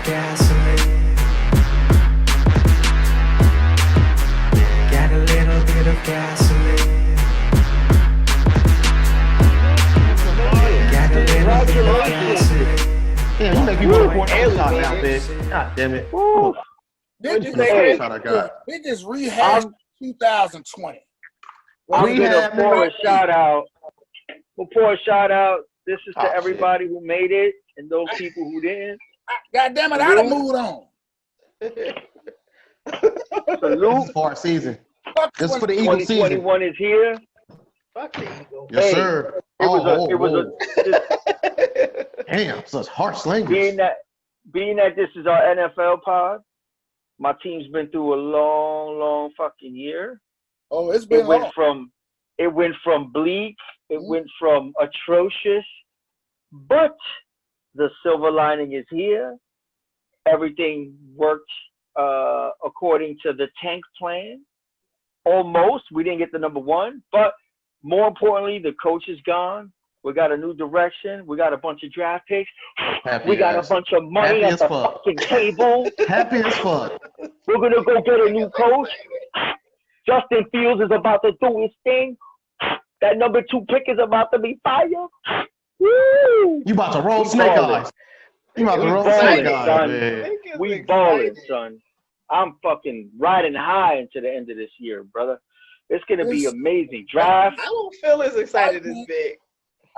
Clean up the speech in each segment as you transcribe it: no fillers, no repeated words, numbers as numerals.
gasoline. Got a little bit of gasoline. Got a little bit of gasoline. Yeah, you make me want to pour another shot now, bitch. God damn it. What'd you Hey, say? shot I got. They just rehashed 2020. I'm gonna pour a shout out. We'll pour a shout out. This is to everybody who made it and those people who didn't. God damn it, I done moved on. Salute. This is for our season. This is for the Eagle season. 2021 is here. Fuck the Eagle. Yes, sir. It was Damn, such harsh language. being that this is our NFL pod, my team's been through a long fucking year. Oh, it's been long. It went from bleak, it went from atrocious, but the silver lining is here. Everything worked according to the tank plan. Almost. We didn't get the number one, but more importantly, the coach is gone. We got a new direction. We got a bunch of draft picks. We got a bunch of money at the fucking table. Happy as fuck. We're going to go get a new coach. Justin Fields is about to do his thing. That number 2 pick is about to be fired. Woo! You about to roll snake eyes. You about to roll snake eyes, man. We balling, son. I'm fucking riding high into the end of this year, brother. It's going to be amazing. Draft. I don't feel as excited as Vic.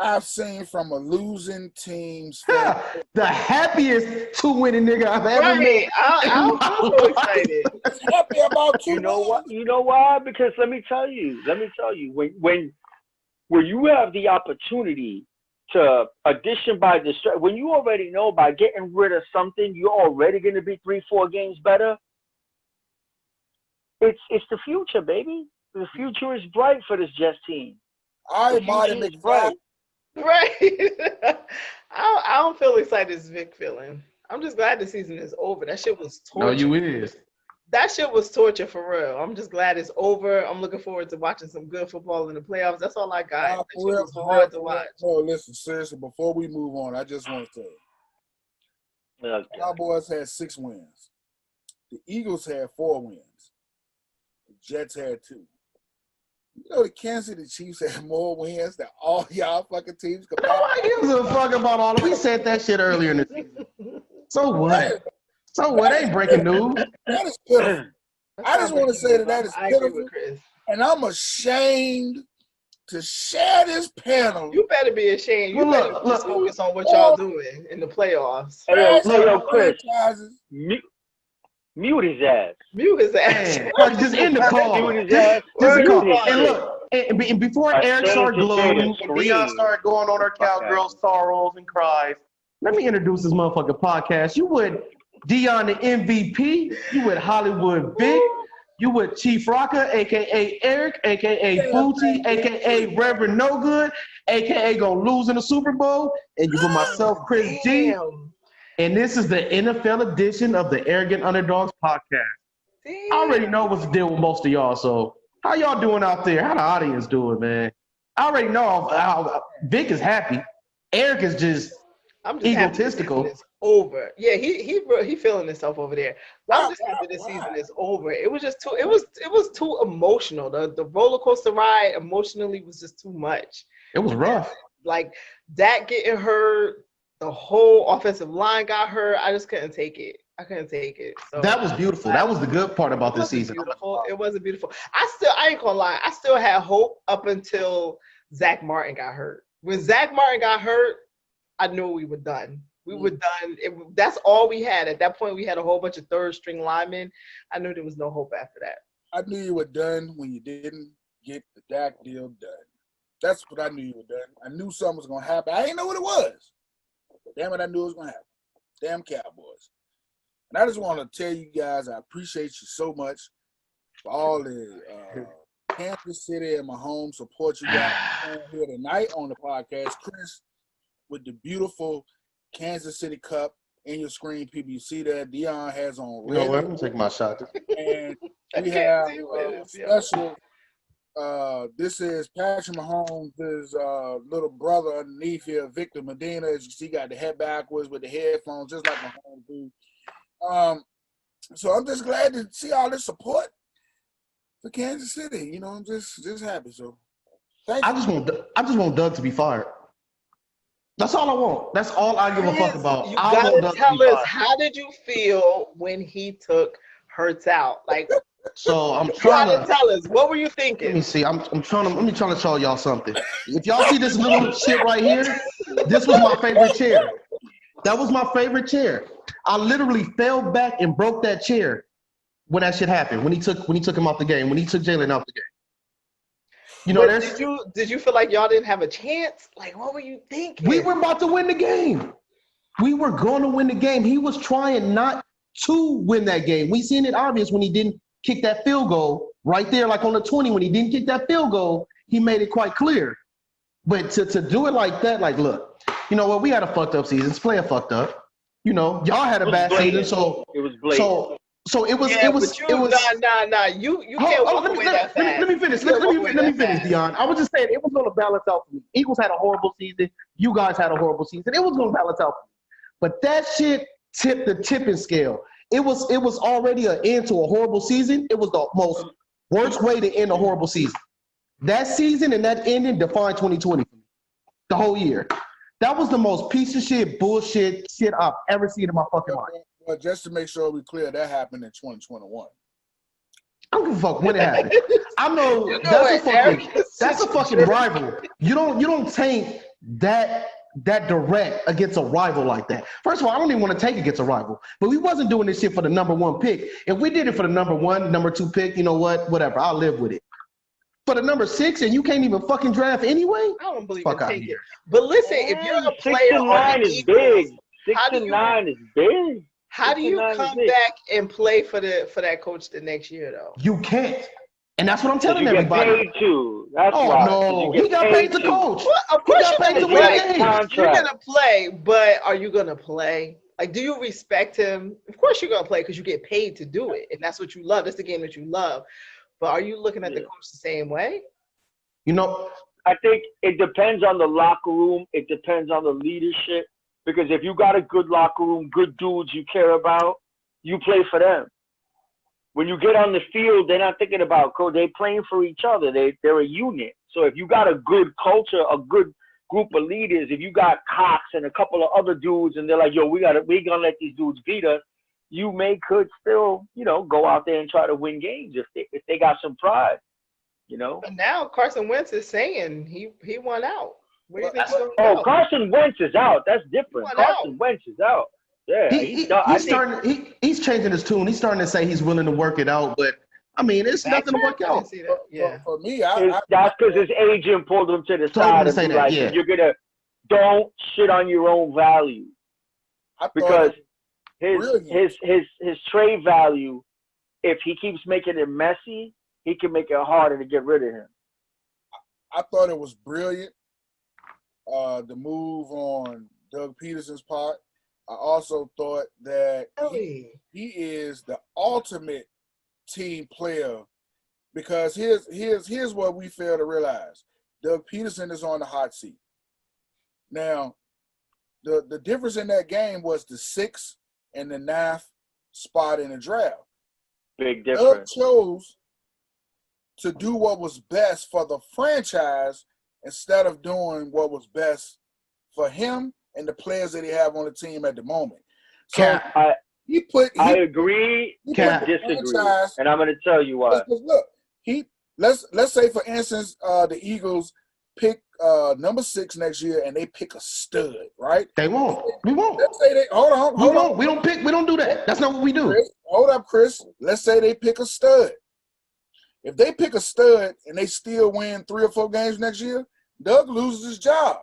I've seen from a losing team's the happiest 2 winning nigga I've ever met. I don't feel so excited. happy about 2 You know what? You know why? Because let me tell you, when you have the opportunity to addition by distraction, when you already know by getting rid of something, you're already going to be 3-4 games better. It's the future, baby. The future is bright for this Jets team. I might have been bright. Right. I don't feel excited as Vic feeling. I'm just glad the season is over. That shit was torture. No, you is. That shit was torture for real. I'm just glad it's over. I'm looking forward to watching some good football in the playoffs. That's all I got. That shit was hard to watch. No, listen, seriously, before we move on, I just want to say, the Cowboys had 6 wins. The Eagles had 4 wins. The Jets had 2. You know the Kansas City Chiefs had more wins than all y'all fucking teams combined. Nobody gives a fuck about all of them. We said that shit earlier in the season. So what? So what? Ain't breaking news. That is pitiful. I just want to say that is pitiful. And I'm ashamed to share this panel. You better be ashamed. You better just focus on what y'all doing in the playoffs. Hey, yo, Chris. Mute his ass. Mute his ass. Just end the call. Mute his ass. Just call. And look, and before Eric started gloating, Leon started going on her cowgirl sorrows and cries, let me introduce this motherfucking podcast. You with Dion the MVP. You with Hollywood Vic. You with Chief Rocker, a.k.a. Eric, a.k.a. Booty, a.k.a. Reverend No Good, a.k.a. gonna lose in the Super Bowl. And you with myself, Chris G. And this is the NFL edition of the Arrogant Underdogs podcast. I already know what's the deal with most of y'all, so how y'all doing out there? How the audience doing, man? I already know how Vic is happy. Eric is just egotistical. It's over. Yeah, he feeling himself over there. I'm just happy the season is over. It was just too. It was too emotional. The roller coaster ride emotionally was just too much. It was rough. Like Dak getting hurt. The whole offensive line got hurt. I just couldn't take it. I couldn't take it. So that was beautiful. That was the good part about this season. Beautiful. It wasn't beautiful. I ain't gonna lie. I still had hope up until Zach Martin got hurt. When Zach Martin got hurt, I knew we were done. We were done. That's all we had. At that point, we had a whole bunch of third-string linemen. I knew there was no hope after that. I knew you were done when you didn't get the Dak deal done. That's what I knew you were done. I knew something was gonna happen. I didn't know what it was. Damn it, I knew it was going to happen. Damn Cowboys. And I just want to tell you guys I appreciate you so much for all the Kansas City and my home support you guys here tonight on the podcast. Chris, with the beautiful Kansas City Cup in your screen, people, you see that Dion has on red. You know what? I'm taking my shot. And we have special. This is Patrick Mahomes' little brother underneath here, Victor Medina. As you see, got the head backwards with the headphones, just like Mahomes do. So I'm just glad to see all this support for Kansas City. You know, I'm just happy. So thank you. I just want Doug to be fired. That's all I want. That's all I give a fuck about. You I want gotta Doug to tell be us, fired. how did you feel when he took Hurts out? Like, So I'm you trying gotta to tell us, what were you let thinking? me see. Let me try to show y'all something. If y'all see this little shit right here, this was my favorite chair. That was my favorite chair. I literally fell back and broke that chair when that shit happened. When he took him off the game. When he took Jalen off the game. You know, But did you feel like y'all didn't have a chance? Like, what were you thinking? we were about to win the game. We were going to win the game. He was trying not to win that game. We seen it obvious when he didn't kick that field goal right there, like on the 20. When he didn't kick that field goal, he made it quite clear. But to do it like that, like, look, you know what? We had a fucked up season. This player fucked up. You know, y'all had a bad season, so it was blatant. So it was. Yeah, it was. but It was. nah. You can't walk away that fast. Let me finish. Let me finish, Dion. I was just saying it was going to balance out for me. Eagles had a horrible season. You guys had a horrible season. It was going to balance out for me. But that shit tipped the tipping scale. It was already an end to a horrible season. It was the most worst way to end a horrible season. That season and that ending defined 2020 for me. The whole year. That was the most piece of shit, bullshit shit I've ever seen in my fucking life. Well, just to make sure we're clear, that happened in 2021. I don't give a fuck when it happened. I know, that's a fucking rival. You don't take that direct against a rival like that. First of all, I don't even want to take it against a rival. But we wasn't doing this shit for the number one pick. If we did it for the number one, number two pick, you know what? Whatever. I'll live with it. For the number 6 and you can't even fucking draft anyway? I don't believe Fuck you out take here. it. But listen, if you're a 6 player to on 9 the is Eagles, big. 6 to 9 is big. How do you 6 to 9 come is big. back and play for that coach the next year though? You can't. And that's what I'm 'Cause telling you get everybody. paid to. That's Oh, why. no. 'Cause you get He got paid to coach. Well, of He course got you're paid gonna to win play. games. You're Contract. gonna play, but are you gonna play? Like, do you respect him? Of course you're gonna play because you get paid to do it, and that's what you love. That's the game that you love. But are you looking at the coach the same way? You know, I think it depends on the locker room. It depends on the leadership. Because if you got a good locker room, good dudes you care about, you play for them. When you get on the field, they're not thinking about coach. They're playing for each other. They're a unit. So if you got a good culture, a good group of leaders, if you got Cox and a couple of other dudes, and they're like, yo, we're gonna let these dudes beat us, you could still, go out there and try to win games if they got some pride. But now Carson Wentz is saying he won out. Where do you think he's going to go? Carson Wentz is out. That's different. Carson Wentz is out. Yeah, he's changing his tune. He's starting to say he's willing to work it out, but I mean, it's nothing to work out. Yeah. For me, that's because his agent pulled him to the side and be like, "You're don't shit on your own value," because his trade value, if he keeps making it messy, he can make it harder to get rid of him. I thought it was brilliant, the move on Doug Peterson's part. I also thought that he is the ultimate team player, because here's what we fail to realize. Doug Peterson is on the hot seat. Now, the difference in that game was the 6th and the 9th spot in the draft. Big difference. Doug chose to do what was best for the franchise instead of doing what was best for him and the players that he have on the team at the moment. So I He agree and disagree, and I'm going to tell you why. Look, let's say for instance the Eagles pick number 6 next year and they pick a stud, right? They won't. We won't. Let's say hold on. We don't do that. That's not what we do. Hold up, Chris. Let's say they pick a stud. If they pick a stud and they still win 3 or 4 games next year, Doug loses his job.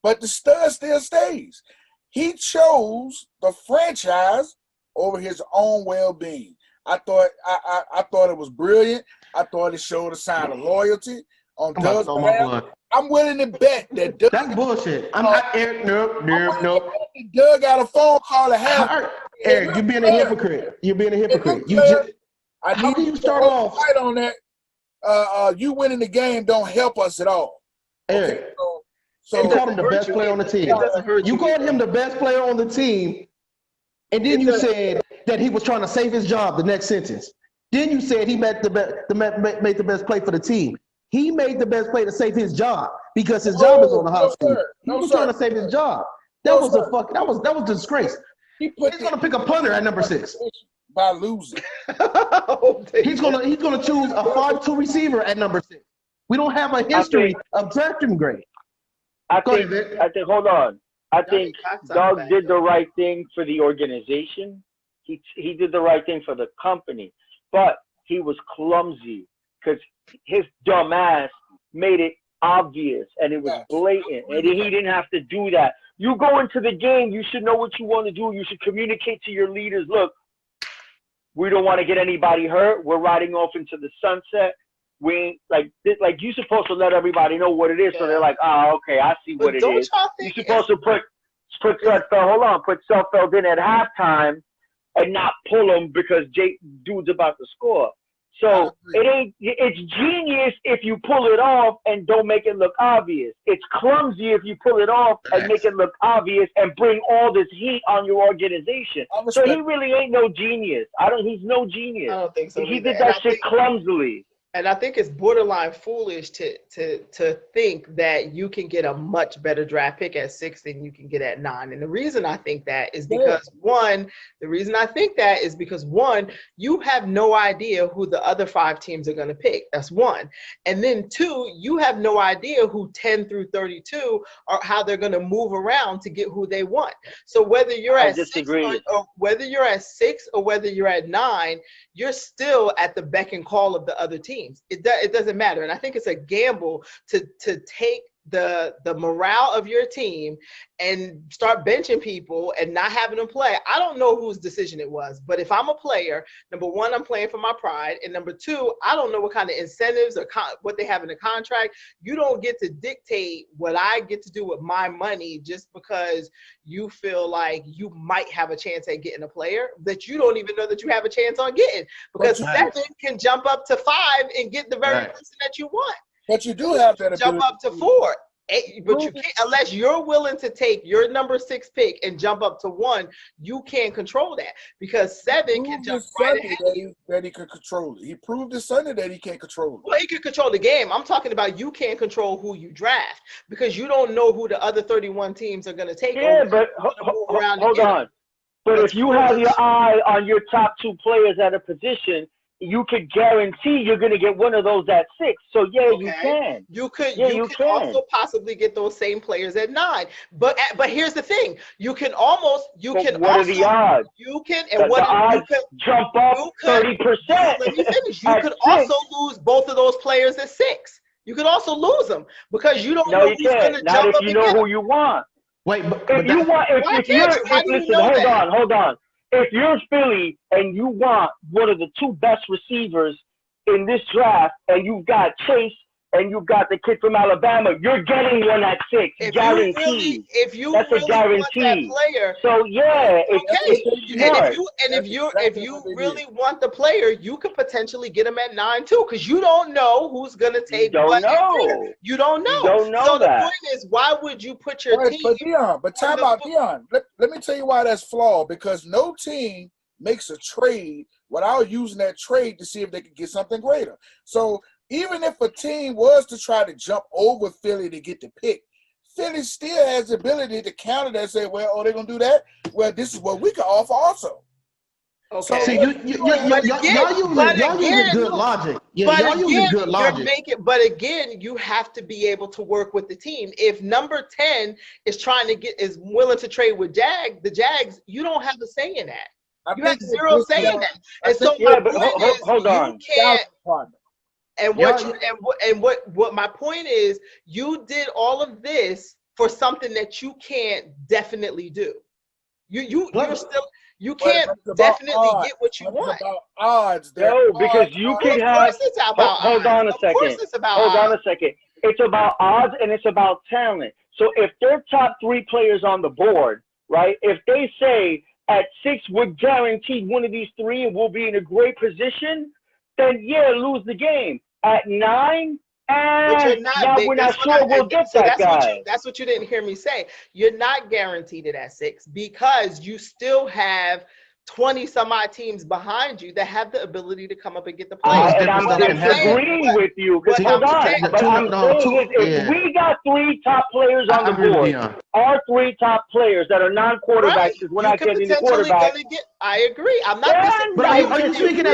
But the stud still stays. He chose the franchise over his own well-being. I thought it was brilliant. I thought it showed a sign of loyalty on Doug's behalf. I'm willing to bet that Doug. That's bullshit. I'm not Eric. Nope. Doug got a phone call and Eric, you're being a hypocrite. You're being a hypocrite. How do you start off on that? You winning the game don't help us at all. Eric. Okay, so you called him the best player on the team. You called him the best player on the team, and then you said that he was trying to save his job. The next sentence. Then you said he made the best play for the team. He made the best play to save his job because his job is on the hot seat. He was trying to save his job. That was a disgrace. He's gonna pick a punter at number 6 by losing. He's gonna choose a 5-2 receiver at number 6. We don't have a history of drafting great. I think. Hold on. I think Doug did the right thing for the organization. He did the right thing for the company, but he was clumsy because his dumb ass made it obvious and it was blatant, and he didn't have to do that. You go into the game, you should know what you want to do. You should communicate to your leaders. Look, we don't want to get anybody hurt. We're riding off into the sunset. We like you're supposed to let everybody know what it is, so they're like, oh, okay, I see what it is. You're supposed to put Sudfeld in at halftime and not pull him because dude's about to score. So it's genius if you pull it off and don't make it look obvious. It's clumsy if you pull it off and make it look obvious and bring all this heat on your organization. So he really ain't no genius. He's no genius. I don't think so. He did that shit clumsily. And I think it's borderline foolish to think that you can get a much better draft pick at 6 than you can get at 9. And the reason I think that is because you have no idea who the other 5 teams are going to pick. That's one. And then 2, you have no idea who 10 through 32 are, how they're going to move around to get who they want. So whether you're at 6 or whether you're at 6 or whether you're at 9, you're still at the beck and call of the other teams. It doesn't matter. And I think it's a gamble to take the morale of your team and start benching people and not having them play. I don't know whose decision it was, but if I'm a player, number 1, I'm playing for my pride, and number 2, I don't know what kind of incentives or what they have in the contract. You don't get to dictate what I get to do with my money just because you feel like you might have a chance at getting a player that you don't even know that you have a chance on getting, because 7 can jump up to 5 and get the very person that you want. But you do have that ability. Jump up to 4. But you can't, unless you're willing to take your number 6 pick and jump up to 1, you can't control that, because 7 can jump right ahead that he can control it. He proved this Sunday that he can't control it. Well, he can control the game. I'm talking about you can't control who you draft because you don't know who the other 31 teams are going to take. Yeah, but hold on. But if you have your eye on your top 2 players at a position, you could guarantee you're going to get one of those at 6. So you can. You can also possibly get those same players at 9. But here's the thing: what are the odds? The odds jump up 30%. Let me finish. You could also lose both of those players at 6. You could also lose them because you don't know who's going to jump up. Not if you know who you want. Wait, hold on. If you're Philly and you want one of the 2 best receivers in this draft, and you've got Chase and you've got the kid from Alabama, you're getting one at 6, guaranteed. That's a guarantee. Want that player, so if you really want the player, you could potentially get him at 9 too, because you don't know who's gonna take. You don't know. You don't know so that. The point is, why would you put your team? But time out, Dion. Let me tell you why that's flawed. Because no team makes a trade without using that trade to see if they can get something greater. So even if a team was to try to jump over Philly to get the pick, Philly still has the ability to counter that and say, well, they're going to do that? Well, this is what we can offer also. Okay. So y'all using good logic. Y'all using good logic. But again, you have to be able to work with the team. If number 10 is willing to trade with the Jags, you don't have a say in that. You have zero say in that. And so hold on. And what my point is, you did all of this for something that you can't definitely do. You can't definitely get what you want. About odds. No, because you can have. Hold on a second. It's about odds and it's about talent. So if their top 3 players on the board, right? If they say at 6 we're guaranteed one of these 3 and we'll be in a great position, then lose the game. At 9, we're not sure we'll get that guy. That's what you didn't hear me say. You're not guaranteed it at 6 because you still have 20 some odd teams behind you that have the ability to come up and get the players. And I'm disagreeing with you. But hold on. But I'm saying if we got 3 top players on the board, our 3 top players that are non-quarterbacks is when I get into quarterback. I agree. I'm not disagreeing. But are you speaking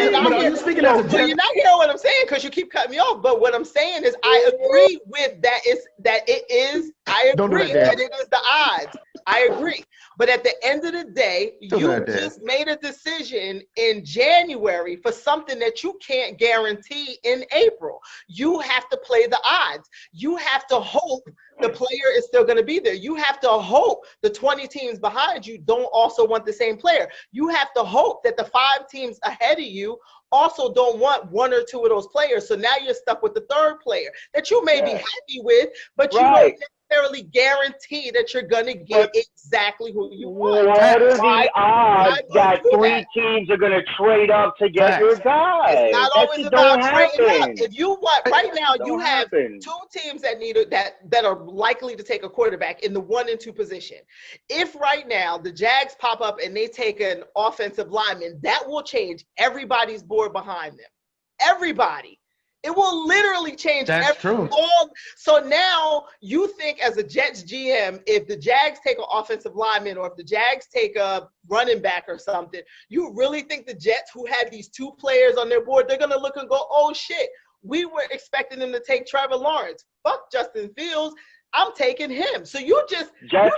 as a so you're not hearing what I'm saying because you keep cutting me off. But what I'm saying is I agree with that. I agree that it is the odds. I agree. But at the end of the day, you just made a decision in January for something that you can't guarantee in April. You have to play the odds. You have to hope the player is still going to be there. You have to hope the 20 teams behind you don't also want the same player. You have to hope that the 5 teams ahead of you also don't want 1 or 2 of those players. So now you're stuck with the 3rd player that you may be happy with, but you don't necessarily guarantee that you're going to get exactly who you want. What are the odds that 3 teams are going to trade up to get your guy? It's not always about trading up. If you want, right now you have 2 teams that need that are likely to take a quarterback in the 1 and 2 position. If right now the Jags pop up and they take an offensive lineman, that will change everybody's board behind them. Everybody. It will literally change everything. So now you think as a Jets GM, if the Jags take an offensive lineman or if the Jags take a running back or something, you really think the Jets who had these 2 players on their board, they're going to look and go, oh shit, we were expecting them to take Trevor Lawrence. Fuck Justin Fields. I'm taking him. So Jets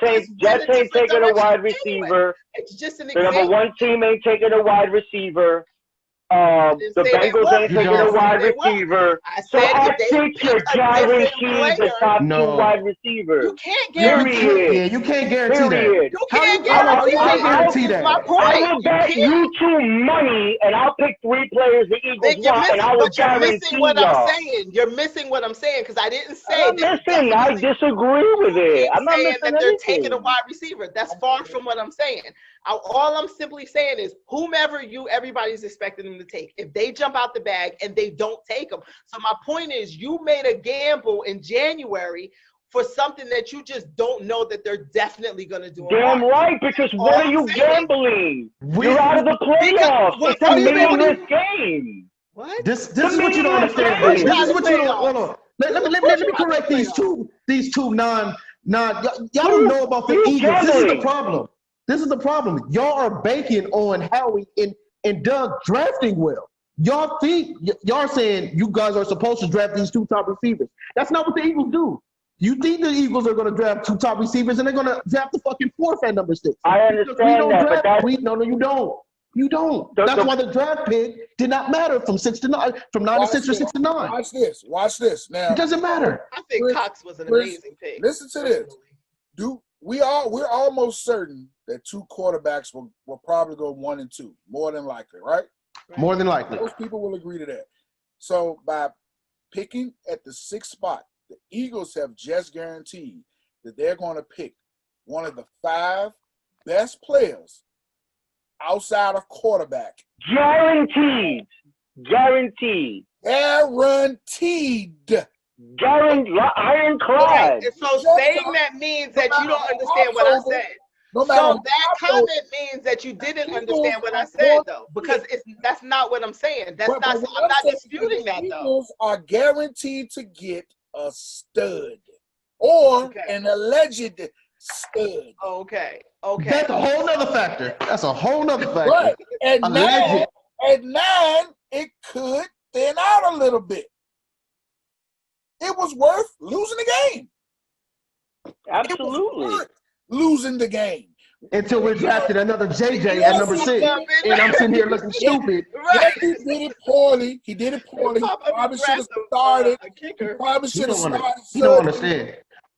ain't taking a wide receiver. It's just an example. The number 1 team ain't taking a wide receiver. The Bengals ain't taking a wide receiver. I think you're guaranteed the top 2 wide receivers. You can't guarantee. You can't guarantee that. You can't guarantee that. My point. I will bet you 2 money, and I'll pick 3 players the Eagles want, and I will guarantee y'all. You're missing what I'm saying because I didn't say. I'm missing. I disagree with it. I'm not missing that they're taking a wide receiver. That's far from what I'm saying. All I'm simply saying is whomever everybody's expecting them to take. If they jump out the bag and they don't take them. So my point is you made a gamble in January for something that you just don't know that they're definitely going to do. Damn right, because what are you gambling? You're out of the playoffs. It's a meaningless game. What? This is what you don't understand. This is what you don't. Hold on. Let me correct these two non. Y'all don't know about the Eagles. This is the problem. This is the problem. Y'all are banking on Howie and Doug drafting well. Y'all saying you guys are supposed to draft these 2 top receivers. That's not what the Eagles do. You think the Eagles are going to draft 2 top receivers and they're going to draft the fucking 4th at number 6. I understand that, but no, you don't. You don't. That's why the draft pick did not matter from 6 to 9, from 9 to 6 or 6 to 9. Watch this. Now it doesn't matter. I think Cox was an amazing pick. Listen to this. We're almost certain that 2 quarterbacks will probably go 1 and 2, more than likely, right? More than likely. Most people will agree to that. So by picking at the 6th spot, the Eagles have just guaranteed that they're going to pick one of the 5 best players outside of quarterback. Guaranteed. Ironclad. Okay. So saying that means that you don't understand what I said. So that comment means that you didn't understand what I said, though, because that's not what I'm saying. I'm not disputing that, though. Eagles are guaranteed to get a stud or an alleged stud. Okay. That's a whole nother factor. Right. At 9, it could thin out a little bit. It was worth losing the game. Absolutely. Losing the game. Until we drafted another JJ at number 6. And I'm sitting here looking stupid. Yes, he did it poorly. He probably should have started. He don't understand.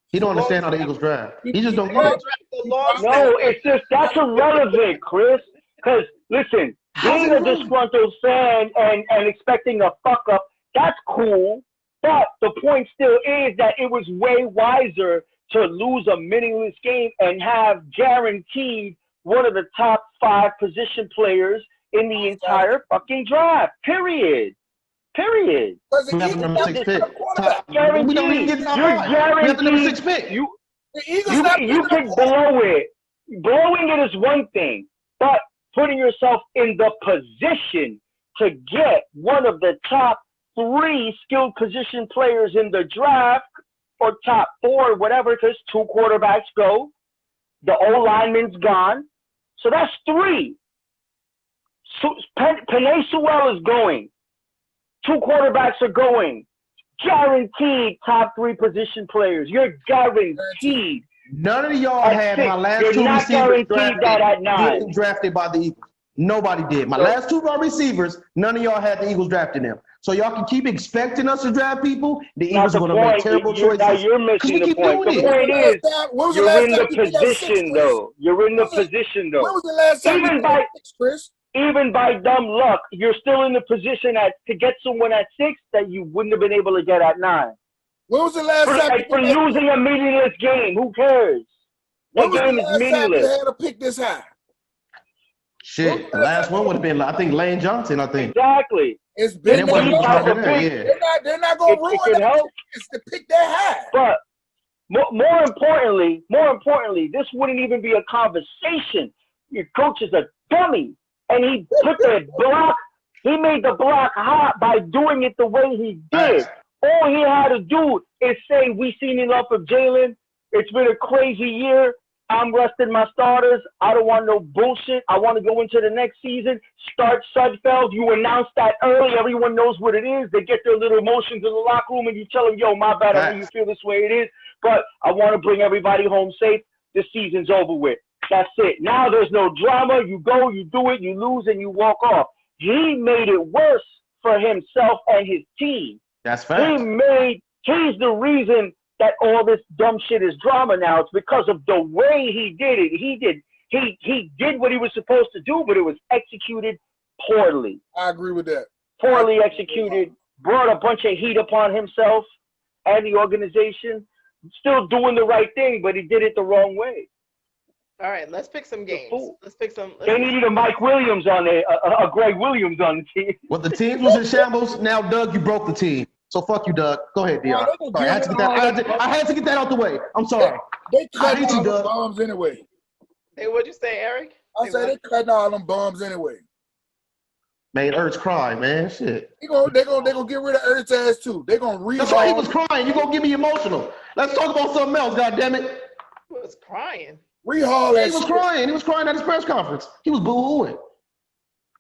He don't understand how the Eagles draft. He just don't get it. No, it's just that's irrelevant, Chris. Because listen, being a disgruntled fan and expecting a fuck up, that's cool. But the point still is that it was way wiser to lose a meaningless game and have guaranteed one of the top 5 position players in the entire fucking draft. Period. We have the number 6 pick. We don't even get top 5. We have the number 6 pick. You pick below it. Blowing it is one thing, but putting yourself in the position to get one of the top 3 skilled position players in the draft, or top 4, whatever, because 2 quarterbacks go. The O-lineman's gone. So that's 3. Penei Sewell is going. 2 quarterbacks are going. Guaranteed top 3 position players. You're guaranteed. None of y'all had my last You're 2 not receivers guaranteed that at 9. getting drafted by the Eagles. Nobody did. My last 2 wide receivers, none of y'all had the Eagles drafting them. So y'all can keep expecting us to draft people. The Eagles are going to make terrible choices. Now you're missing the point. The point is, you're in the position, though. You're in the position, though. When was the last time you got 6, Chris? Even by dumb luck, you're still in the position to get someone at 6 that you wouldn't have been able to get at 9. When was the last time for losing a meaningless game? Who cares? That game is meaningless. You had to pick this high? Shit, the last one would have been, I think, Lane Johnson. I think exactly. It's been they're not going to ruin it. It's to pick that high. But more importantly, this wouldn't even be a conversation. Your coach is a dummy. And he put the block, he made the block hot by doing it the way he did. All he had to do is say, we seen enough of Jalen. It's been a crazy year. I'm resting my starters. I don't want no bullshit. I want to go into the next season. Start Sudfeld. You announce that early. Everyone knows what it is. They get their little emotions in the locker room, and you tell them, yo, my bad. I know you feel this way. It is. But I want to bring everybody home safe. The season's over with. That's it. Now there's no drama. You go, you do it, you lose, and you walk off. He made it worse for himself and his team. That's fact. He's the reason that all this dumb shit is drama now. It's because of the way he did it. He did what he was supposed to do, but it was executed poorly. I agree with that. Poorly executed, brought a bunch of heat upon himself and the organization. Still doing the right thing, but he did it the wrong way. All right, let's pick some games. They needed a Mike Williams on there, a Greg Williams on the team. Well, the team was in shambles. Now, Doug, you broke the team. So fuck you, Doug. Go ahead, Dion. Sorry, I had to get that out the way. I'm sorry. They cutting all them bombs anyway. Hey, what'd you say, Eric? I said they cutting all them bombs anyway. Made Ertz cry, man. Shit. They gonna get rid of Ertz ass too. They gonna read. That's why he was crying. You gonna get me emotional. Let's talk about something else. God damn it. He was crying. Rehaul that. He was crying. He was crying at his press conference. He was boo-hooing.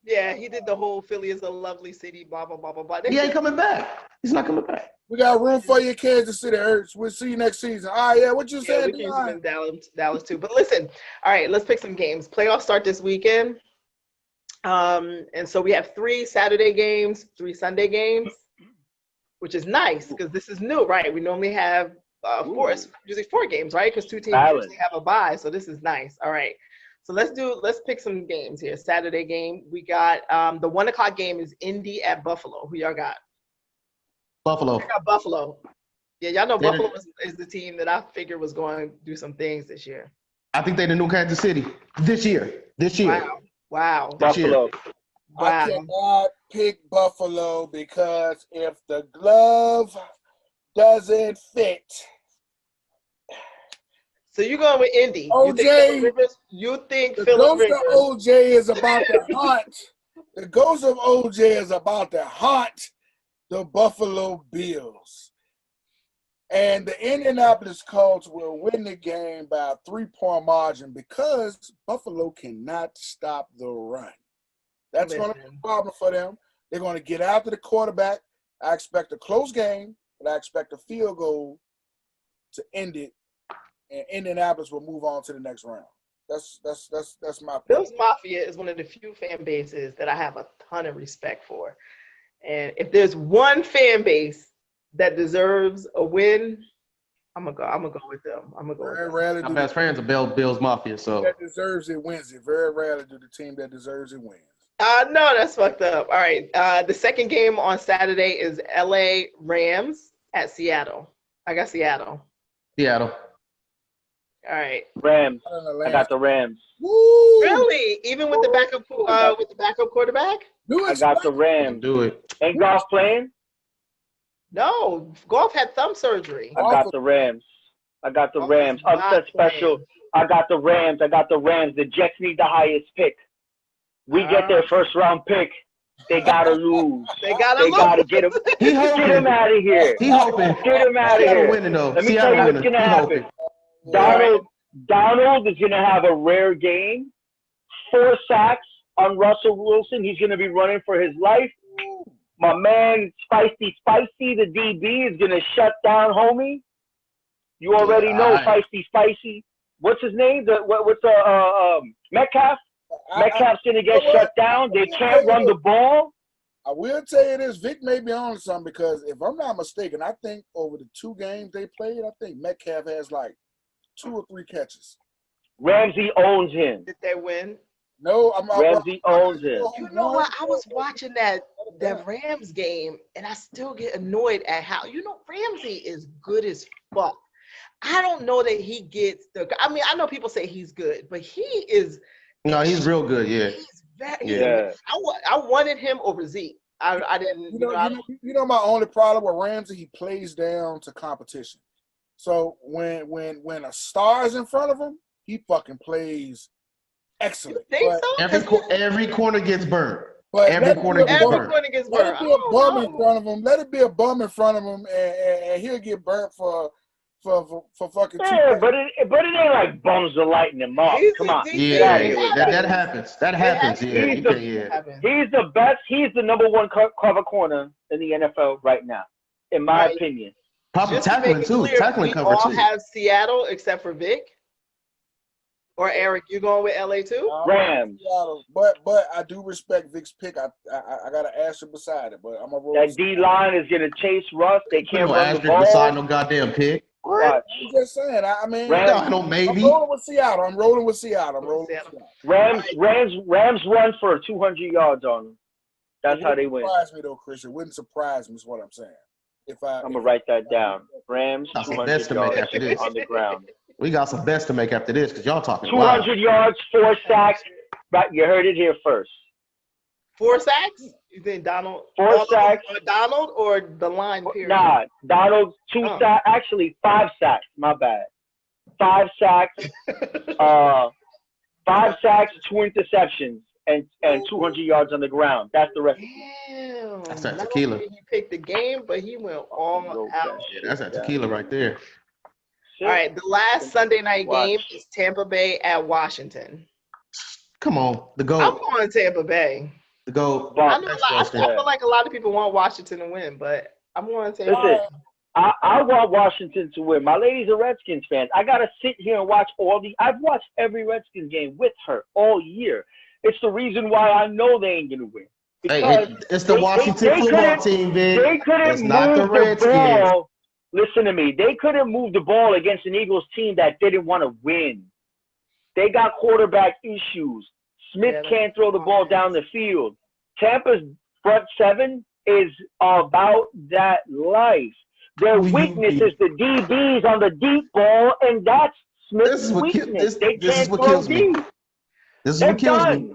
Yeah, he did the whole Philly is a lovely city, blah blah blah blah blah. He ain't coming back. He's not coming back. We got room for you, Kansas City, Ertz. We'll see you next season. All right, yeah, what you saying? We can Dallas too. But listen, all right, let's pick some games. Playoffs start this weekend. And so we have 3 Saturday games, 3 Sunday games, which is nice because this is new, right? We normally have usually 4 games, right? Because 2 teams usually have a bye, so this is nice. All right, so let's pick some games here. Saturday game, we got the 1:00 game is Indy at Buffalo. Who y'all got? Buffalo. I got Buffalo. Yeah, y'all know Buffalo is the team that I figured was going to do some things this year. I think they're the new Kansas City this year. Wow. Buffalo. Wow. I cannot pick Buffalo because if the glove doesn't fit. So you're going with Indy. OJ. You think the Philip ghost of OJ is about to haunt. The ghost of OJ is about to haunt the Buffalo Bills. And the Indianapolis Colts will win the game by a 3-point margin because Buffalo cannot stop the run. That's going to be a problem for them. They're going to get after the quarterback. I expect a close game, but I expect a field goal to end it, and Indianapolis will move on to the next round. That's my point. Bills Mafia is one of the few fan bases that I have a ton of respect for. And if there's one fan base that deserves a win, I'm gonna go with them. Rarely my best friends are Bills Mafia, so that deserves it wins it. Very rarely do the team that deserves it wins. No, that's fucked up. All right. The second game on Saturday is LA Rams at Seattle. I got Seattle. Seattle. All right. Rams. I got the Rams. Woo! Really? Even with the backup quarterback? I got the Rams. Do it. Ain't Goff playing? No, Goff had thumb surgery. I got the Rams. Upset special. I got the Rams. The Jets need the highest pick. We get their first round pick. They gotta lose. They gotta They gotta get him. He Get hoping. him out of here. He hoping. Get him out of Seattle here. winning though. Let me Seattle tell you what's winning. gonna He happen. hoping. Donald is gonna have a rare game. 4 sacks on Russell Wilson. He's gonna be running for his life. My man, Spicy, the DB, is gonna shut down homie. You already know Spicy. What's his name? What's Metcalf? Metcalf's gonna get shut down. They can't run the ball. I will tell you this, Vic may be on something because if I'm not mistaken, I think over the 2 games they played, I think Metcalf has like 2 or 3 catches. Ramsey owns him. Did they win? No, Ramsey owns him. You know what? I was watching that Rams game, and I still get annoyed at how Ramsey is good as fuck. I don't know that he gets the. I mean, I know people say he's good, but he is. No, he's real good. Yeah. He's very. I wanted him over Zeke. I didn't. You know my only problem with Ramsey, he plays down to competition. So when a star is in front of him, he fucking plays excellent. You think so? Every corner gets burned. But every corner gets burned. Let it be a bum in front of him. Let it be a bum in front of him, and he'll get burnt for fucking. Yeah, but it ain't like bums are lighting him up. Come on. Yeah, that happens. That happens. Yeah, he's the best. He's the number 1 cover corner in the NFL right now, in my opinion. Probably tackling too. Tackling cover too. We all have Seattle except for Vic. Or Eric, you going with LA too? Rams. But I do respect Vic's pick. I got an asterisk beside it, but I'm a roll. That D line is gonna chase Russ. They can't run the ball. Beside no goddamn pick. Watch. I'm just saying. I mean, maybe. I'm rolling with Seattle. Rams run for 200 yards on them. That's how they win. Surprise me though, Chris. It wouldn't surprise me. Is what I'm saying. I'm gonna write that down. Rams 200 yards on the ground. We got some bets to make after this because y'all talking 200 yards, 4 sacks. Right, you heard it here first. 4 sacks? You think Donald? 4 sacks. Donald or the line period? Nah, Donald 2 sacks. Actually, 5 sacks. My bad. 5 sacks. 5 sacks, 2 interceptions, and 200 yards on the ground. That's the recipe. Damn. That's that tequila. He picked the game, but he went all out. Yeah, that's that tequila right there. All right, the last Sunday night game is Tampa Bay at Washington. Come on, the GOAT. I'm going Tampa Bay. The GOAT. I feel like a lot of people want Washington to win, but I'm going Tampa Bay. Listen, I want Washington to win. My lady's a Redskins fan. I gotta sit here and watch I've watched every Redskins game with her all year. It's the reason why I know they ain't gonna win. Hey, it's the Washington football team, Vic. They couldn't move the ball. Listen to me. They couldn't move the ball against an Eagles team that didn't want to win. They got quarterback issues. Smith can't throw the ball down the field. Tampa's front 7 is about that life. Their weakness is the DBs on the deep ball, and that's Smith's weakness. They can't throw deep. This is what kills me.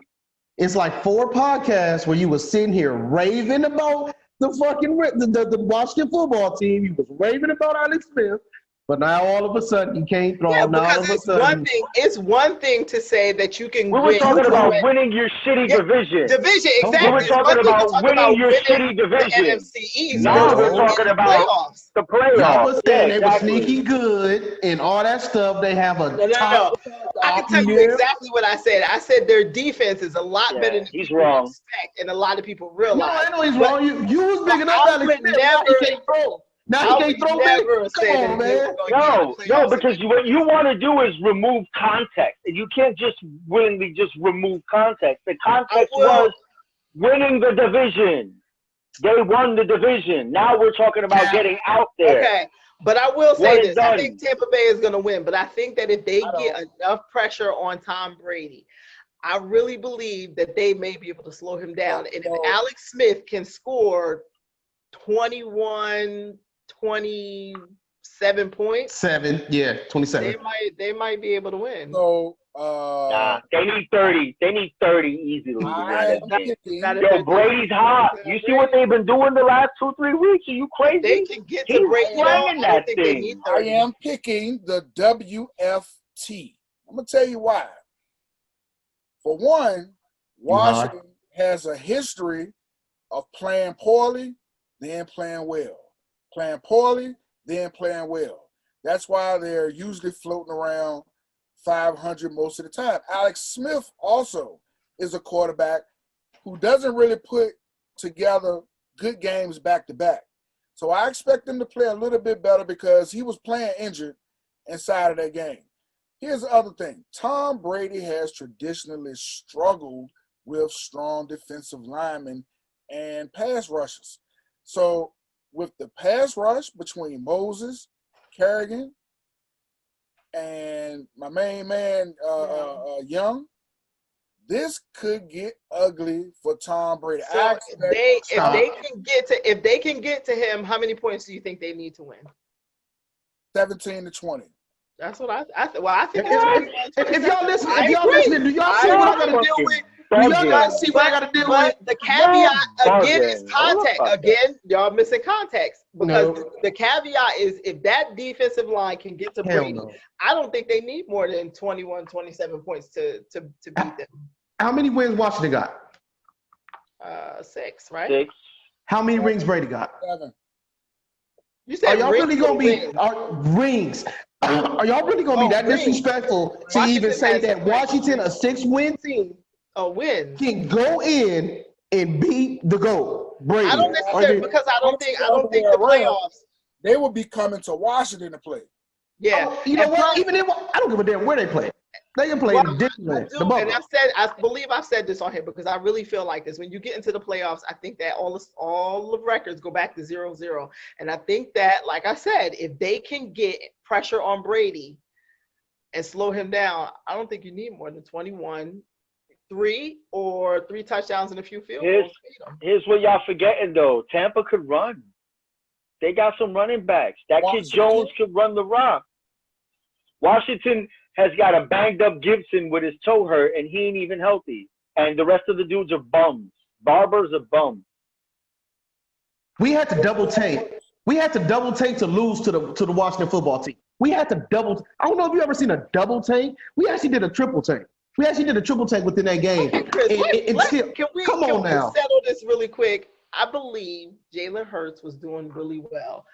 It's like 4 podcasts where you were sitting here raving about the fucking the Washington football team. You was raving about Alex Smith, but now all of a sudden you can't throw. Yeah, now all of a sudden, it's one thing to say that you can. We were talking about winning your shitty division. Exactly. We were talking about winning your shitty division. The NFC East. Now we're talking about the playoffs. Y'all was saying they were sneaky good and all that stuff. They have a No. I can tell you exactly what I said. I said their defense is a lot better than he's wrong. Expect, and a lot of people realize. No, I know he's wrong. You was big enough. Alex Smith. Now he can't throw. Now he can't throw back. Come on, man. No, because what you want to do is remove context, and you can't just willingly just remove context. The context was winning the division. They won the division. Now we're talking about getting out there. Okay. But I will say this. I think Tampa Bay is going to win. But I think that if they get enough pressure on Tom Brady, I really believe that they may be able to slow him down. And if Alex Smith can score 21, 27 points. 27. They might be able to win. So they need 30. They need 30 easily. Yo, Brady's hot. You see what they've been doing the last 2-3 weeks? Are you crazy? They can get to Brady. I am picking the WFT. I'm gonna tell you why. For one, Washington has a history of playing poorly, then playing well. Playing poorly, then playing well. That's why they're usually floating around 500 most of the time. Alex Smith also is a quarterback who doesn't really put together good games back to back. So I expect him to play a little bit better because he was playing injured inside of that game. Here's the other thing. Tom Brady has traditionally struggled with strong defensive linemen and pass rushes. So with the pass rush between Moses, Kerrigan, and my main man, Young, this could get ugly for Tom Brady. So if they can get to him, how many points do you think they need to win? 17 to 20. That's what I think. Well, I think if y'all listening, do y'all see what I gotta deal with? Do y'all guys see what I gotta deal with? The caveat again is context. Again, y'all missing context because the caveat is if that defensive line can get to Brady, I don't think they need more than 21, 27 points to beat them. How many wins Washington got? 6, right? 6. How many rings Brady got? 7. You said are y'all really gonna be rings? Are y'all really gonna be that disrespectful to even say that Washington, a 6-win team, can go in and beat the GOAT Brady? I don't necessarily because I don't think the playoffs. They will be coming to Washington to play. Yeah, you know what? Even if I don't give a damn where they play. They can play in Disneyland. And I believe I've said this on here because I really feel like this. When you get into the playoffs, I think that all the records go back to 0-0. And I think that, like I said, if they can get pressure on Brady and slow him down, I don't think you need more than 21, 3 touchdowns and a few field goals. Here's what y'all forgetting though. Tampa could run. They got some running backs. That kid Jones could run the rock. Washington has got a banged up Gibson with his toe hurt, and he ain't even healthy. And the rest of the dudes are bums. Barber's a bum. We had to double take. We had to double take to lose to the Washington football team. We had to double. I don't know if you ever seen a double take. We actually did a triple take. We actually did a triple take within that game. Okay, Chris, can we settle this really quick? I believe Jalen Hurts was doing really well,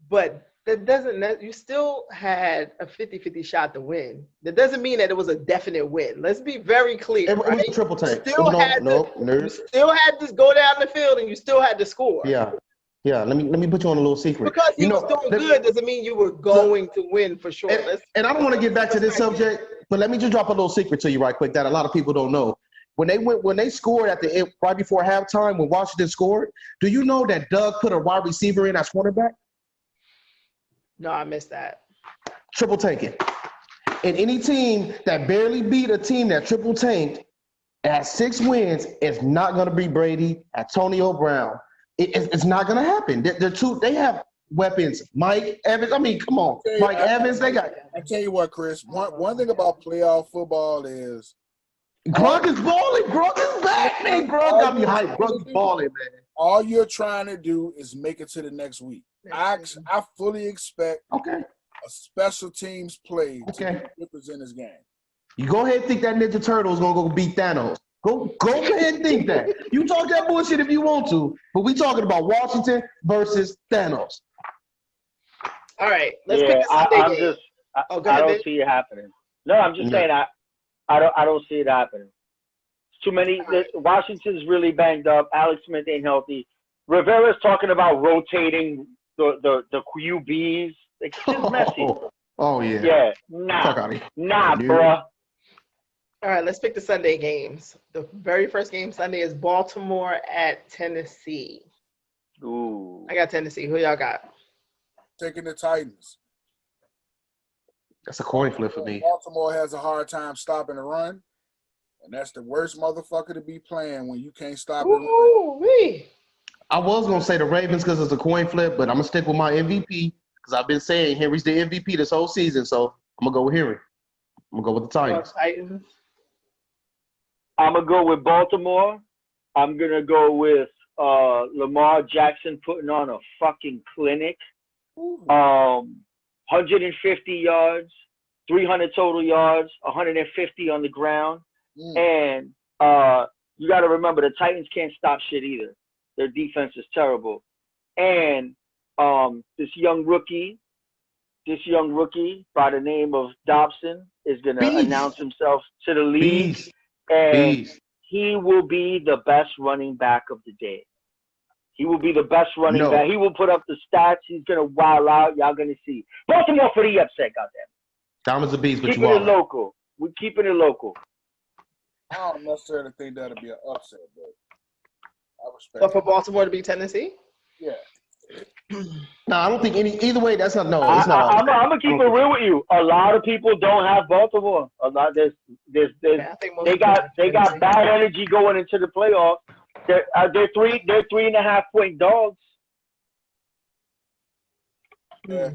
but that doesn't. You still had a 50-50 shot to win. That doesn't mean that it was a definite win. Let's be very clear. It was a triple take. You still had to go down the field, and you still had to score. Yeah. Let me put you on a little secret. Because he was doing good doesn't mean you were going to win for sure. And I don't want to get back to this subject, but let me just drop a little secret to you right quick that a lot of people don't know. When they scored at the end, right before halftime, when Washington scored, do you know that Doug put a wide receiver in as cornerback? No, I missed that. Triple tanking. And any team that barely beat a team that triple tanked at 6 wins is not going to beat Brady, Antonio Brown. It's not going to happen. They have weapons. Mike Evans. I mean, come on. Mike Evans, they got. I tell you what, Chris. One thing about playoff football is Gronk is balling. Gronk is back, man. Gronk got me hyped. Gronk is balling, man. All you're trying to do is make it to the next week. I fully expect a special teams play to represent this game. You go ahead and think that Ninja Turtle is going to go beat Thanos. Go ahead and think that. You talk that bullshit if you want to, but we talking about Washington versus Thanos. All right, let's pick this up. I don't see it happening. No, I'm just saying I don't see it happening. It's too many. Washington's really banged up. Alex Smith ain't healthy. Rivera's talking about rotating the QBs. It's just messy. Oh yeah. Yeah. Nah, bruh. All right, let's pick the Sunday games. The very first game Sunday is Baltimore at Tennessee. Ooh. I got Tennessee. Who y'all got? Taking the Titans. That's a coin flip for me. Baltimore has a hard time stopping the run, and that's the worst motherfucker to be playing when you can't stop it. I was going to say the Ravens because it's a coin flip, but I'm going to stick with my MVP because I've been saying Henry's the MVP this whole season, so I'm going to go with Henry. I'm going to go with the Titans. I'm going to go with Baltimore. I'm going to go with Lamar Jackson putting on a fucking clinic. 150 yards, 300 total yards, 150 on the ground. And you got to remember the Titans can't stop shit either. Their defense is terrible, and this young rookie by the name of Dobson is gonna Beast. announce himself to the league, Beast. and Beast. he will be the best running back of the day. He will be the best running back. He will put up the stats. He's gonna wild out. Y'all gonna see. Baltimore for the upset, goddamn. Dom is a beast, but Keeping you it are. local. We're keeping it local. I don't necessarily think that'll be an upset, but I respect. So for Baltimore to beat Tennessee? Yeah. No, I don't think either way. That's not. No, I'm it's not. gonna keep it real with you. A lot of people don't have Baltimore. A lot there's Yeah, I think most they people got Tennessee. bad energy going into the playoffs. They're 3.5 point dogs. Yeah.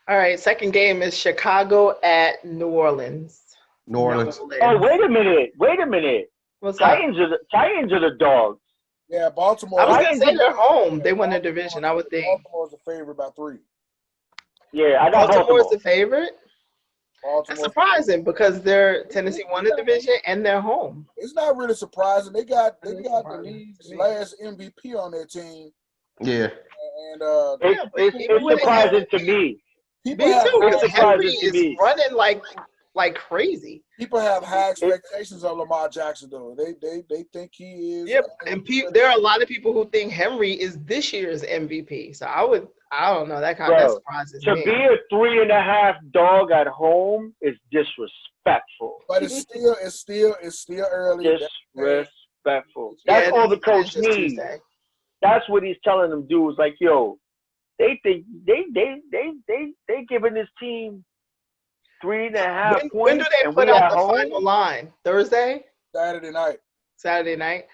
All right, second game is Chicago at New Orleans. New Orleans. Oh, wait a minute. What's up? Titans are the dogs. Yeah, Baltimore. I was Titans- gonna say they're home. They won the division, I would think. Baltimore's the favorite by 3. Yeah, I got Baltimore's Baltimore. the favorite? That's Baltimore's surprising because they're Tennessee won the division and they're home. It's not really surprising. They got the surprising league's to me. last MVP on their team, Yeah. and It's surprising to me. people Me have too, because It's Henry surprising to is me. running like crazy. people have high expectations of Lamar Jackson though. They think he is. Yep, and there are a lot of people who think Henry is this year's MVP. So I don't know, that surprises To me. be a 3.5 dog at home is disrespectful. But it's still early. Disrespectful. Yeah, That's all the it's coach just needs. Tuesday. That's what he's telling them dudes. Like, yo, they think they giving this team 3.5 points. When do they and put we out at the home? final line? Thursday? Saturday night. Saturday night?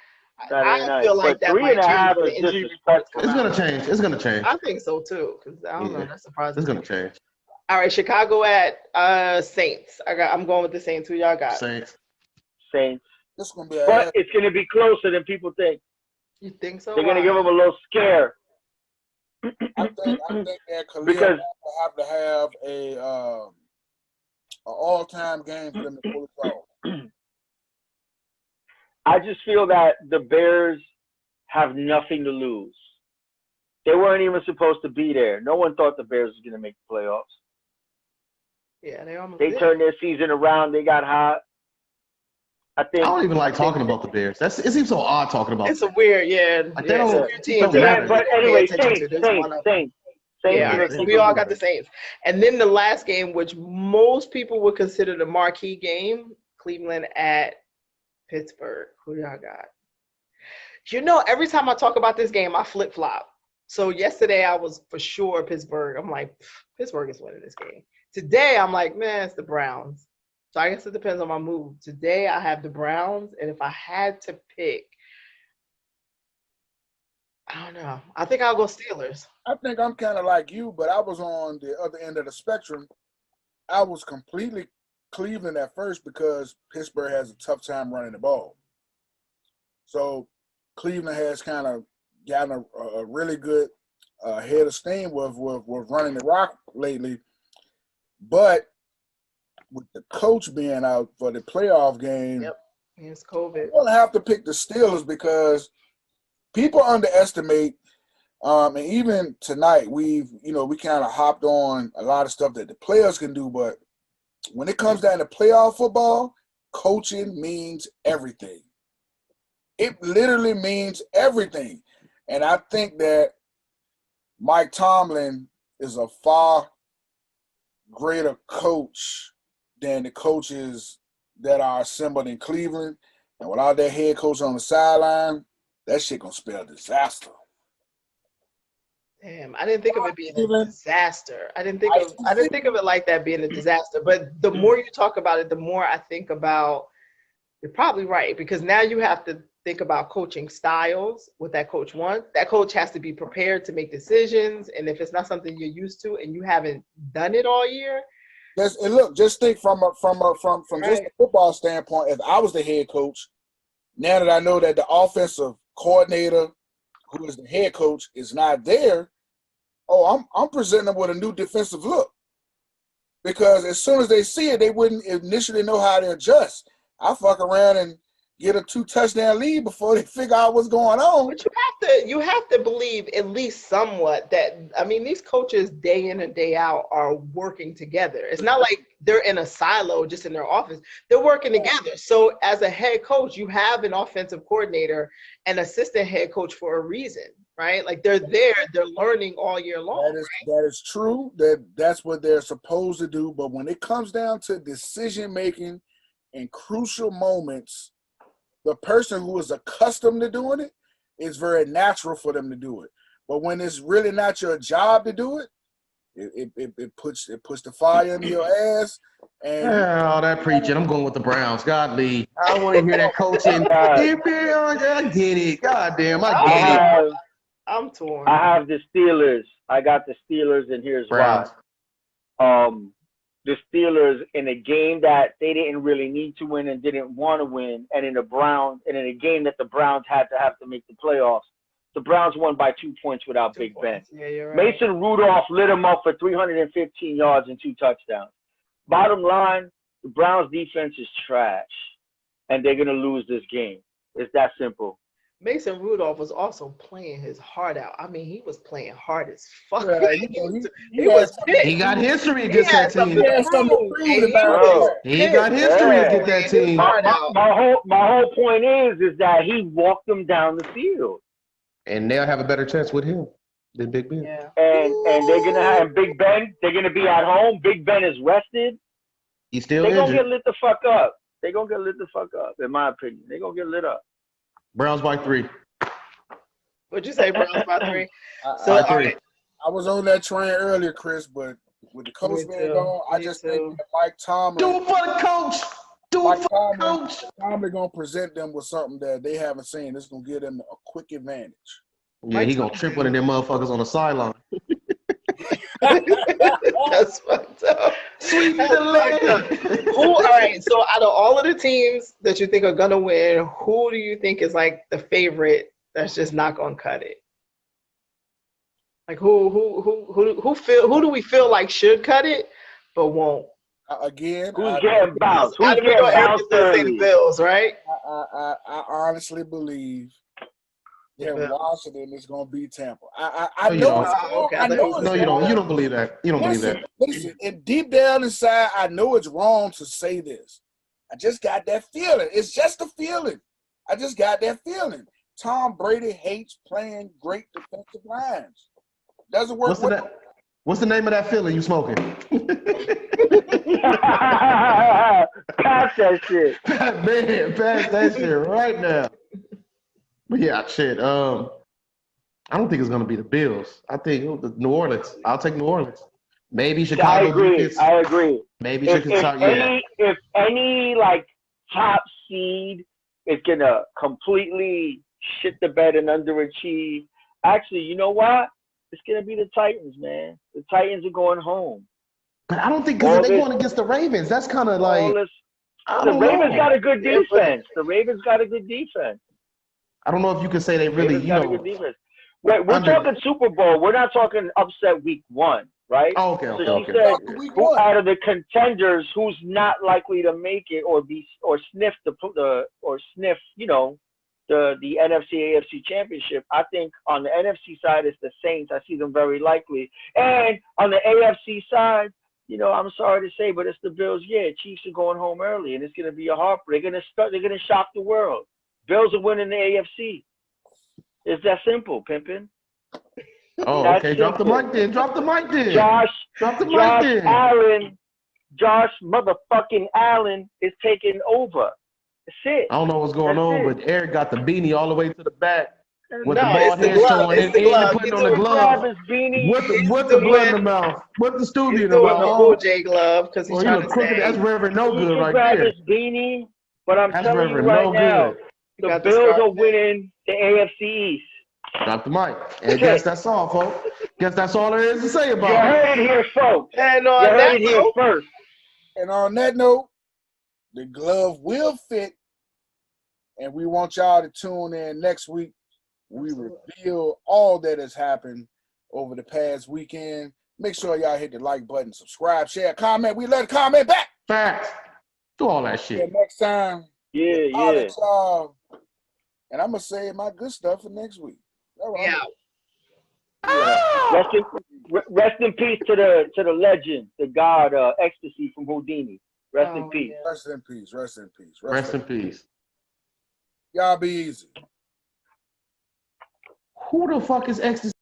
Saturday I night. feel like But that might 3.5 change when is the injury reports disrespectful. come It's out. gonna change. It's gonna change. I think so too, because I don't know, Yeah. that's surprising. It's gonna change. All right, Chicago at Saints. I'm going with the Saints. Who y'all got? Saints. Saints. This is gonna be a But it's going to be closer than people think. You think so? They're going to Why? give them a little scare. I think that Khalil Because- will have to have a all-time game for them to pull it off. I just feel that the Bears have nothing to lose. They weren't even supposed to be there. No one thought the Bears was going to make the playoffs. Yeah, they almost They did. turned their season around. They got hot. I I don't even like talking think- about the Bears. It seems so odd talking about. It's a weird, Like, they it's don't- a few it teams don't that matter. I But pay anyway, attention to. Saints. There's one of them. Saints Yeah, are all right, the so we all got the Saints. And then the last game, which most people would consider the marquee game, Cleveland at Pittsburgh. Who y'all got? You know, every time I talk about this game, I flip-flop. So yesterday I was for sure Pittsburgh. I'm like, Pittsburgh is winning this game. Today I'm like, man, it's the Browns. So I guess it depends on my mood. Today I have the Browns, and if I had to pick, I don't know. I think I'll go Steelers. I think I'm kind of like you, but I was on the other end of the spectrum. I was completely Cleveland at first because Pittsburgh has a tough time running the ball. So Cleveland has kind of gotten a really good head of steam with running the rock lately. But with the coach being out for the playoff game, Yep. It's COVID. I'm going to have to pick the Steelers because people underestimate, and even tonight we kind of hopped on a lot of stuff that the players can do, but when it comes down to playoff football, coaching means everything. It literally means everything. And I think that Mike Tomlin is a far greater coach than the coaches that are assembled in Cleveland. And without that head coach on the sideline, that shit gonna spell disaster. Damn, I didn't think of it being a disaster. I didn't think of it like that being a disaster. But the more you talk about it, the more I think about. You're probably right, because now you have to think about coaching styles. What that coach wants, that coach has to be prepared to make decisions. And if it's not something you're used to and you haven't done it all year, And look, just think from just Right. a football standpoint. If I was the head coach, now that I know that the offensive coordinator, who is the head coach, is not there, I'm presenting them with a new defensive look. Because as soon as they see it, they wouldn't initially know how to adjust. I fuck around and get a 2-touchdown lead before they figure out what's going on. But you have to believe at least somewhat that, I mean, these coaches day in and day out are working together. It's not like they're in a silo just in their office. They're working together. So as a head coach, you have an offensive coordinator and assistant head coach for a reason, right? Like they're there, they're learning all year long. That is true. That's what they're supposed to do. But when it comes down to decision making in crucial moments, the person who is accustomed to doing it, it's very natural for them to do it. But when it's really not your job to do it, it puts the fire into your ass. And all that preaching. I'm going with the Browns. God lead. I don't want to hear that coaching. I get it. God damn, I get it. I'm torn. I have the Steelers. I got the Steelers, and here's Browns. why. The Steelers in a game that they didn't really need to win and didn't want to win, and in a game that the Browns had to make the playoffs, the Browns won by 2 points without Big Ben. Yeah, you're right. Mason Rudolph lit him up for 315 yards and 2 touchdowns. Bottom line, the Browns defense is trash, and they're going to lose this game. It's that simple. Mason Rudolph was also playing his heart out. I mean, he was playing hard as fuck. Yeah, he got history against that team. He got history against that team. My whole point is that he walked them down the field. And they'll have a better chance with him than Big Ben. Yeah. And they're gonna have Big Ben. They're gonna be at home. Big Ben is rested. He's still They're injured. gonna get lit the fuck up. They're gonna get lit the fuck up, in my opinion. They're gonna get lit up. Browns by 3. What'd you say, Browns by 3? By 3. I was on that train earlier, Chris, but with the coach being gone, I just think that Mike Tomlin. Do it for the coach. Do it for the coach. Tomlin gonna present them with something that they haven't seen. It's gonna give them a quick advantage. Yeah, he gonna trip one of them motherfuckers on the sideline. That's fucked up. Sweet delay. All right, so out of all of the teams that you think are gonna win, who do you think is like the favorite that's just not gonna cut it? Like who do we feel like should cut it but won't? Again, who's getting bounced? Who's I getting bounced say the Bills, right? I honestly believe that Washington is going to beat Tampa. I know. No, you don't. You don't believe that. You don't believe that. Listen, and deep down inside, I know it's wrong to say this. I just got that feeling. It's just a feeling. I just got that feeling. Tom Brady hates playing great defensive lines. Doesn't work. What's the name of that feeling you smoking? Pass that shit. Man, pass that shit right now. But yeah, shit. I don't think it's gonna be the Bills. I think New Orleans. I'll take New Orleans. Maybe Chicago. I agree. Maybe Chicago. If any like top seed is gonna completely shit the bed and underachieve, actually, you know what? It's gonna be the Titans, man. The Titans are going home. But I don't think because they're going against the Ravens. That's kind of like the Ravens got a good defense. The Ravens got a good defense. I don't know if you can say they really, Ravens got a good defense. Wait, we're talking Super Bowl. We're not talking upset week 1, right? Oh, okay. Said, who out of the contenders who's not likely to make it or sniff the NFC AFC championship? I think on the NFC side it's the Saints. I see them very likely. And on the AFC side, I'm sorry to say, but it's the Bills. Yeah, Chiefs are going home early, and it's going to be a heartbreak. They're going to shock the world. Bills are winning the AFC. It's that simple, pimpin'. Oh, okay. Drop the mic then. Josh Allen. Josh motherfucking Allen is taking over. That's it. I don't know what's going on, but Eric got the beanie all the way to the back with the bald head showing and putting on the glove. With the blood in the mouth. With the Stubby in the mouth. OJ glove because he's trying to say. That's Reverend No Good right grab there. His beanie, but I'm telling you Reverend right No now, Good. the Bills are winning the AFC East. Drop the mic. And I guess that's all, folks. Guess that's all there is to say about it. You heard it here, folks. And you heard it here first. And on that note, the glove will fit. And we want y'all to tune in next week. We reveal all that has happened over the past weekend. Make sure y'all hit the like button, subscribe, share, comment. We let a comment back. Facts. Do all that shit. Until next time. Yeah. And I'm gonna save my good stuff for next week. Yeah. Rest in peace to the legend, the god Ecstasy from Houdini. Rest in peace. Yeah. Rest in peace. Rest in peace. Rest in peace. Y'all be easy. Who the fuck is Ecstasy?